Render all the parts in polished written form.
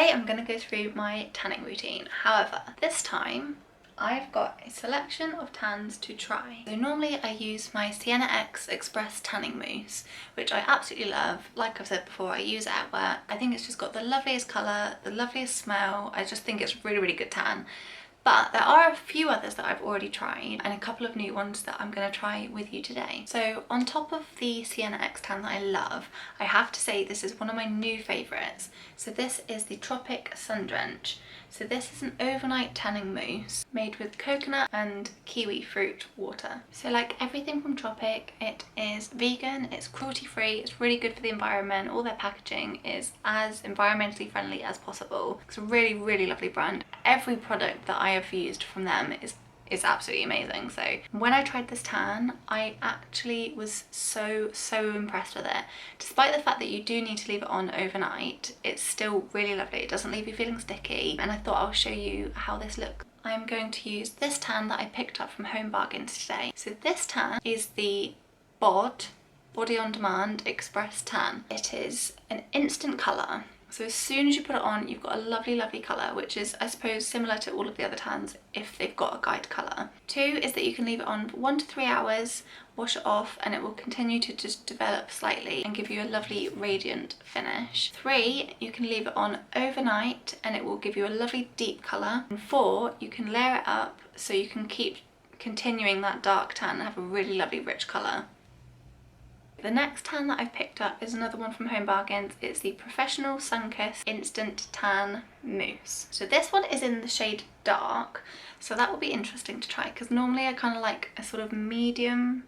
today I'm going to go through my tanning routine. However, this time I've got a selection of tans to try. So normally I use my Sienna X Express tanning mousse, which I absolutely love. Like I've said before, I use it at work. I think it's just got the loveliest colour, the loveliest smell. I just think it's really good tan. But there are a few others that I've already tried and a couple of new ones that I'm going to try with you today. So on top of the Sienna X tan that I love, I have to say this is one of my new favourites. So this is the Tropic Sun Drench. So this is an overnight tanning mousse made with coconut and kiwi fruit water. So like everything from Tropic, it is vegan, it's cruelty free, it's really good for the environment. All their packaging is as environmentally friendly as possible. It's a really lovely brand. Every product that I have used from them is absolutely amazing. So when I tried this tan, I actually was so impressed with it. Despite the fact that you do need to leave it on overnight, it's still really lovely. It doesn't leave you feeling sticky, and I thought I'll show you how this looks. I'm going to use this tan that I picked up from Home Bargains today. So this tan is the Body on Demand Express Tan. It is an instant colour. So as soon as you put it on, you've got a lovely colour, which is, I suppose, similar to all of the other tans if they've got a guide colour. 2 is that you can leave it on for 1 to 3 hours, wash it off, and it will continue to just develop slightly and give you a lovely radiant finish. 3, you can leave it on overnight and it will give you a lovely deep colour. And 4, you can layer it up so you can keep continuing that dark tan and have a really lovely rich colour. The next tan that I've picked up is another one from Home Bargains. It's the Professional Sunkiss Instant Tan Mousse. So this one is in the shade dark, so that will be interesting to try because normally I kind of like a sort of medium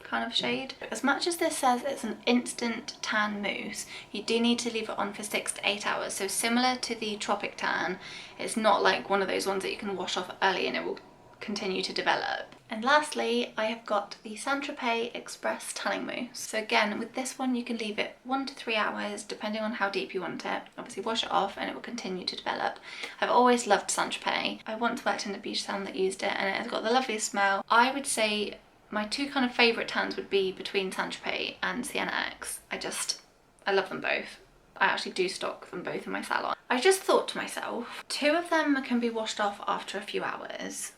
kind of shade. As much as this says it's an instant tan mousse, you do need to leave it on for 6 to 8 hours. So similar to the Tropic tan, it's not like one of those ones that you can wash off early and it will continue to develop. And lastly, I have got the Saint-Tropez Express Tanning Mousse. So again, with this one you can leave it 1 to 3 hours depending on how deep you want it. Obviously wash it off and it will continue to develop. I've always loved Saint-Tropez. I once worked in a beach salon that used it and it has got the loveliest smell. I would say my 2 kind of favourite tans would be between Saint-Tropez and Sienna X. I love them both. I actually do stock them both in my salon. I just thought to myself, 2 of them can be washed off after a few hours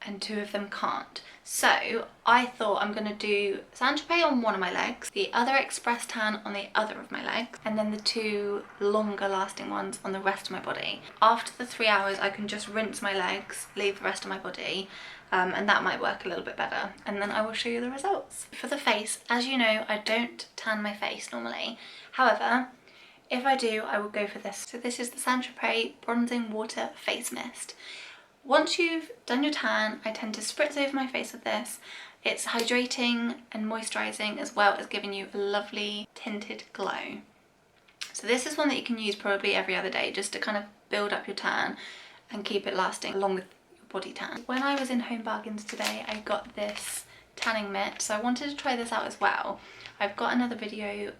and 2 of them can't. So I thought I'm going to do Saint-Tropez on one of my legs, the other Express Tan on the other of my legs, and then the 2 longer lasting ones on the rest of my body. After the 3 hours I can just rinse my legs, leave the rest of my body, and that might work a little bit better, and then I will show you the results. For the face, as you know, I don't tan my face normally. However, if I do, I will go for this. So this is the Saint-Tropez Bronzing Water Face Mist. Once you've done your tan, I tend to spritz over my face with this. It's hydrating and moisturising as well as giving you a lovely tinted glow. So this is one that you can use probably every other day just to kind of build up your tan and keep it lasting along with your body tan. When I was in Home Bargains today, I got this tanning mitt, so I wanted to try this out as well. I've got another video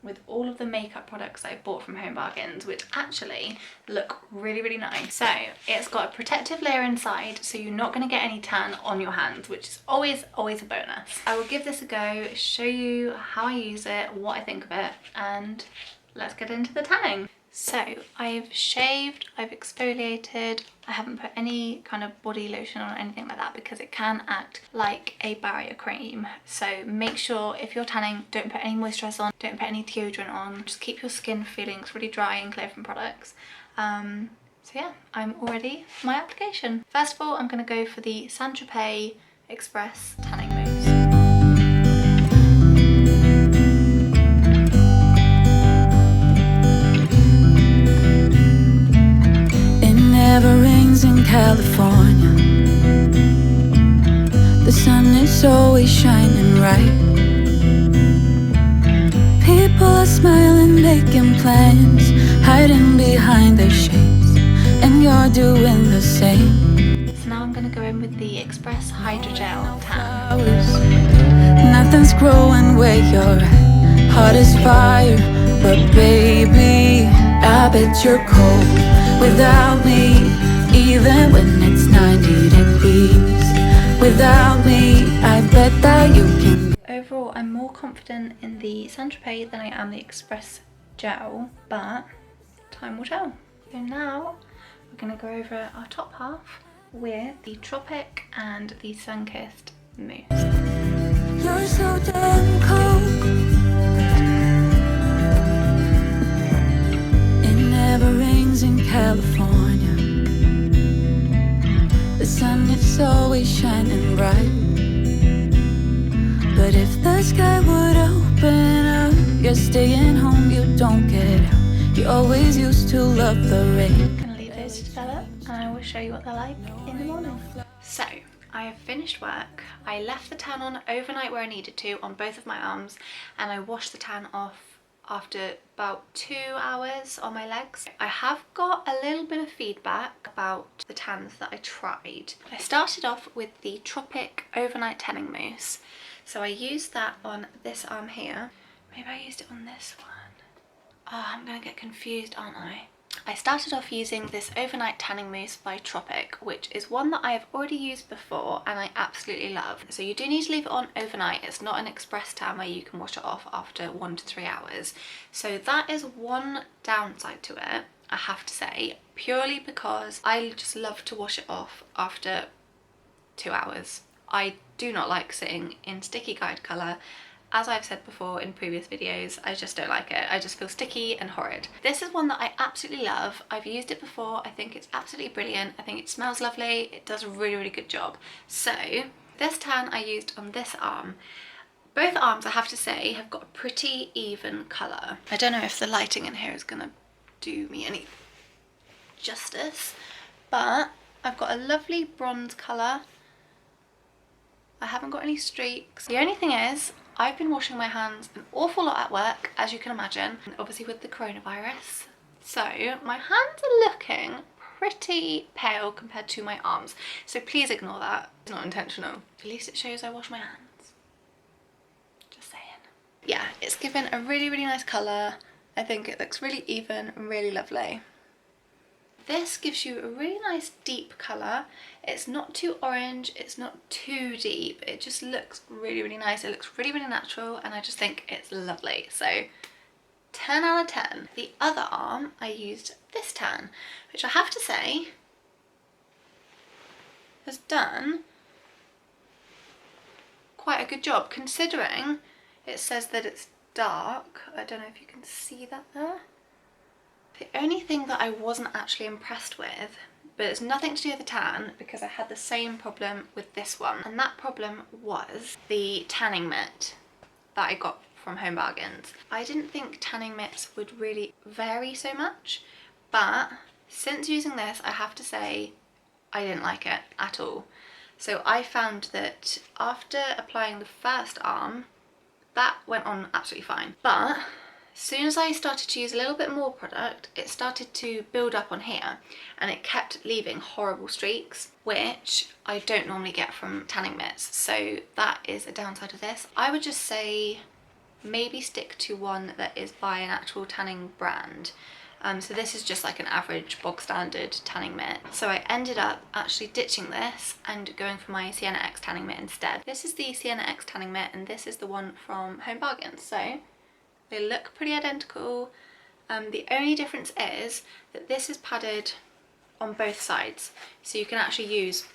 with all of the makeup products I bought from Home Bargains, which actually look really nice. So it's got a protective layer inside, so you're not going to get any tan on your hands, which is always a bonus. I will give this a go, show you how I use it, what I think of it, and let's get into the tanning. So I've shaved, I've exfoliated, I haven't put any kind of body lotion on or anything like that because it can act like a barrier cream. So make sure if you're tanning, don't put any moisturiser on, don't put any deodorant on, just keep your skin feeling really dry and clear from products. So yeah, I'm all ready for my application. First of all, I'm going to go for the Saint-Tropez Express Tanning Mousse. Never rains in California. The sun is always shining bright. People are smiling, making plans, hiding behind their shades, and you're doing the same. So now I'm going to go in with the Express Hydrogel Tan. Nothing's growing where you're at. Heart is fire, but baby, I bet you're cold without me, even when it's 90 degrees. Without me, I bet that you can. Overall, I'm more confident in the Saint-Tropez than I am the Express Gel, but time will tell. So now we're going to go over our top half with the Tropic and the Sunkissed Mousse. You're so damn cold. It never rains in California. The sun is always shining bright. But if the sky would open up, you're staying home, you don't get out. You always used to love the rain. I'm going to leave those to develop and I will show you what they're like in the morning. So, I have finished work. I left the tan on overnight where I needed to on both of my arms, and I washed the tan off after about 2 hours on my legs. I have got a little bit of feedback about the tans that I tried. I started off with the Tropic Overnight Tanning Mousse. So I used that on this arm here. Maybe I used it on this one. Oh, I'm gonna get confused, aren't I? I started off using this Overnight Tanning Mousse by Tropic, which is one that I have already used before and I absolutely love. So you do need to leave it on overnight. It's not an express tan where you can wash it off after 1 to 3 hours. So that is one downside to it, I have to say, purely because I just love to wash it off after 2 hours. I do not like sitting in sticky guide colour. As I've said before in previous videos, I just don't like it. I just feel sticky and horrid. This is one that I absolutely love. I've used it before. I think it's absolutely brilliant. I think it smells lovely. It does a really, really good job. So this tan I used on this arm. Both arms, I have to say, have got a pretty even colour. I don't know if the lighting in here is gonna do me any justice, but I've got a lovely bronze colour. I haven't got any streaks. The only thing is, I've been washing my hands an awful lot at work, as you can imagine, obviously with the coronavirus. So my hands are looking pretty pale compared to my arms. So please ignore that. It's not intentional. At least it shows I wash my hands. Just saying. Yeah, it's given a really, really nice colour. I think it looks really even and really lovely. This gives you a really nice deep colour. It's not too orange, it's not too deep. It just looks really, really nice. It looks really, really natural and I just think it's lovely. So 10 out of 10. The other arm, I used this tan, which I have to say has done quite a good job considering it says that it's dark. I don't know if you can see that there. The only thing that I wasn't actually impressed with, but it's nothing to do with the tan because I had the same problem with this one, and that problem was the tanning mitt that I got from Home Bargains. I didn't think tanning mitts would really vary so much, but since using this, I have to say I didn't like it at all. So I found that after applying the first arm, that went on absolutely fine, but as soon as I started to use a little bit more product, it started to build up on here and it kept leaving horrible streaks, which I don't normally get from tanning mitts. So that is a downside of this. I would just say maybe stick to one that is by an actual tanning brand. So this is just like an average bog standard tanning mitt. So I ended up actually ditching this and going for my Sienna X tanning mitt instead. This is the Sienna X tanning mitt and this is the one from Home Bargains. So they look pretty identical. The only difference is that this is padded on both sides, so you can actually use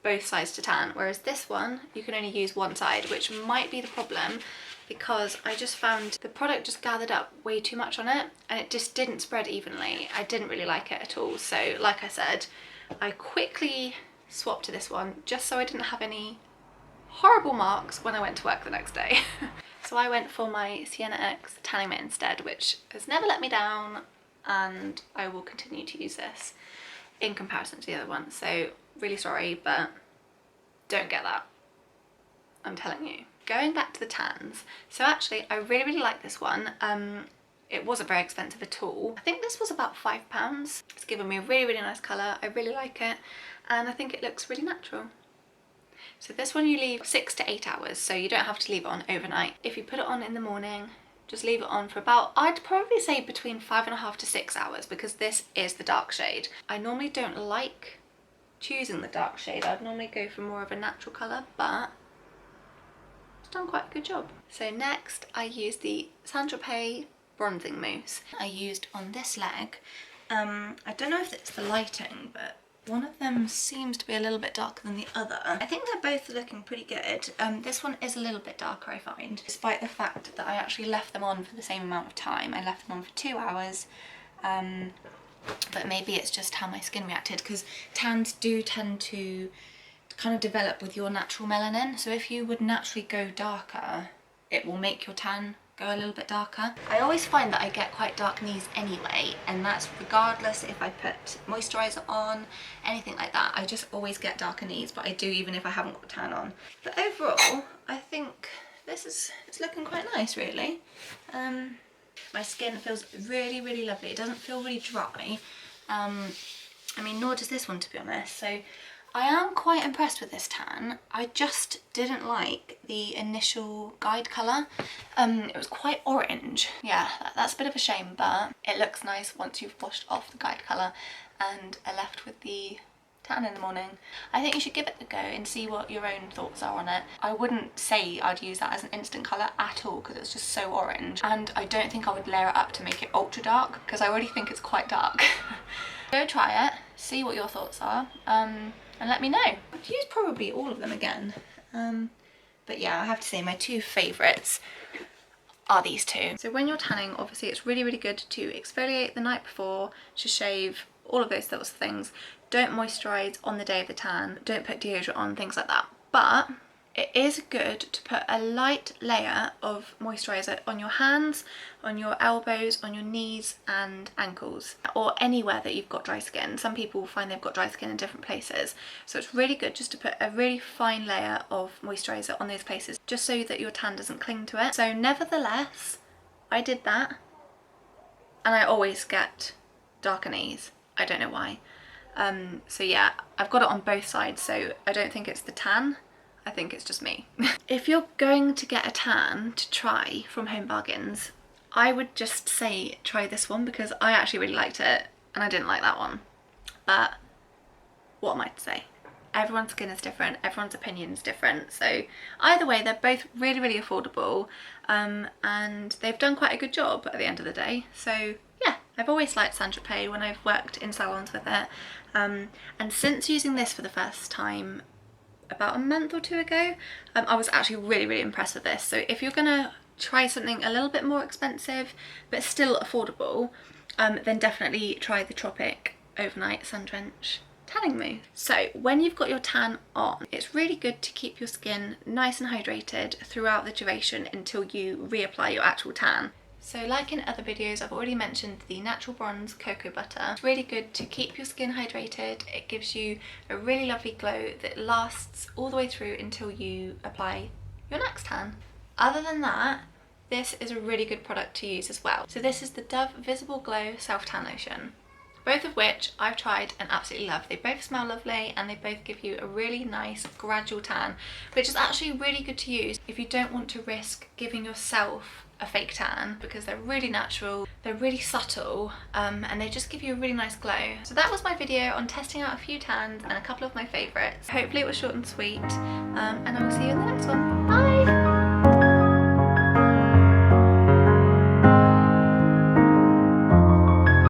both sides to tan, whereas this one you can only use one side, which might be the problem because I just found the product just gathered up way too much on it and it just didn't spread evenly. I didn't really like it at all. So like I said, I quickly swapped to this one just so I didn't have any horrible marks when I went to work the next day. So I went for my Sienna X tanning mitt instead, which has never let me down, and I will continue to use this in comparison to the other one. So really sorry, but don't get that. I'm telling you. Going back to the tans, so actually I really, really like this one. It wasn't very expensive at all. I think this was about £5. It's given me a really, really nice colour. I really like it, and I think it looks really natural. So this one you leave 6 to 8 hours, so you don't have to leave it on overnight. If you put it on in the morning, just leave it on for about, I'd probably say between 5.5 to 6 hours, because this is the dark shade. I normally don't like choosing the dark shade. I'd normally go for more of a natural colour, but it's done quite a good job. So next I use the Saint Tropez bronzing mousse I used on this leg. I don't know if it's the lighting, but one of them seems to be a little bit darker than the other. I think they're both looking pretty good. This one is a little bit darker, I find, despite the fact that I actually left them on for the same amount of time. I left them on for 2 hours, but maybe it's just how my skin reacted, because tans do tend to kind of develop with your natural melanin. So if you would naturally go darker, it will make your tan go a little bit darker. I always find that I get quite dark knees anyway, and that's regardless if I put moisturiser on, anything like that. I just always get darker knees, but I do even if I haven't got tan on. But overall, I think it's looking quite nice, really. My skin feels really, really lovely. It doesn't feel really dry. I mean, nor does this one, to be honest. So I am quite impressed with this tan. I just didn't like the initial guide colour. It was quite orange. Yeah, that's a bit of a shame, but it looks nice once you've washed off the guide colour and are left with the tan in the morning. I think you should give it a go and see what your own thoughts are on it. I wouldn't say I'd use that as an instant colour at all, because it's just so orange, and I don't think I would layer it up to make it ultra dark, because I already think it's quite dark. Go try it, see what your thoughts are, and let me know. I'd use probably all of them again. But yeah, I have to say my two favourites are these two. So when you're tanning, obviously it's really, really good to exfoliate the night before, to shave, all of those sorts of things. Don't moisturise on the day of the tan. Don't put deodorant on, things like that. But it is good to put a light layer of moisturiser on your hands, on your elbows, on your knees and ankles, or anywhere that you've got dry skin. Some people find they've got dry skin in different places, so it's really good just to put a really fine layer of moisturiser on those places, just so that your tan doesn't cling to it. So nevertheless, I did that, and I always get darker knees. I don't know why. So yeah, I've got it on both sides, so I don't think it's the tan. I think it's just me. If you're going to get a tan to try from Home Bargains, I would just say try this one, because I actually really liked it and I didn't like that one. But what am I to say? Everyone's skin is different, everyone's opinion is different. So either way, they're both really, really affordable, and they've done quite a good job at the end of the day. So yeah, I've always liked Sandra when I've worked in salons with it. And since using this for the first time about a month or two ago, I was actually really, really impressed with this. So if you're gonna try something a little bit more expensive but still affordable, then definitely try the Tropic Overnight Sun Drench tanning mousse. So when you've got your tan on, it's really good to keep your skin nice and hydrated throughout the duration until you reapply your actual tan. So like in other videos, I've already mentioned the Natural Bronze Cocoa Butter. It's really good to keep your skin hydrated. It gives you a really lovely glow that lasts all the way through until you apply your next tan. Other than that, this is a really good product to use as well. So this is the Dove Visible Glow Self Tan Lotion, both of which I've tried and absolutely love. They both smell lovely and they both give you a really nice gradual tan, which is actually really good to use if you don't want to risk giving yourself a fake tan, because they're really natural, they're really subtle, and they just give you a really nice glow. So that was my video on testing out a few tans and a couple of my favourites. Hopefully it was short and sweet, and I will see you in the next one. Bye!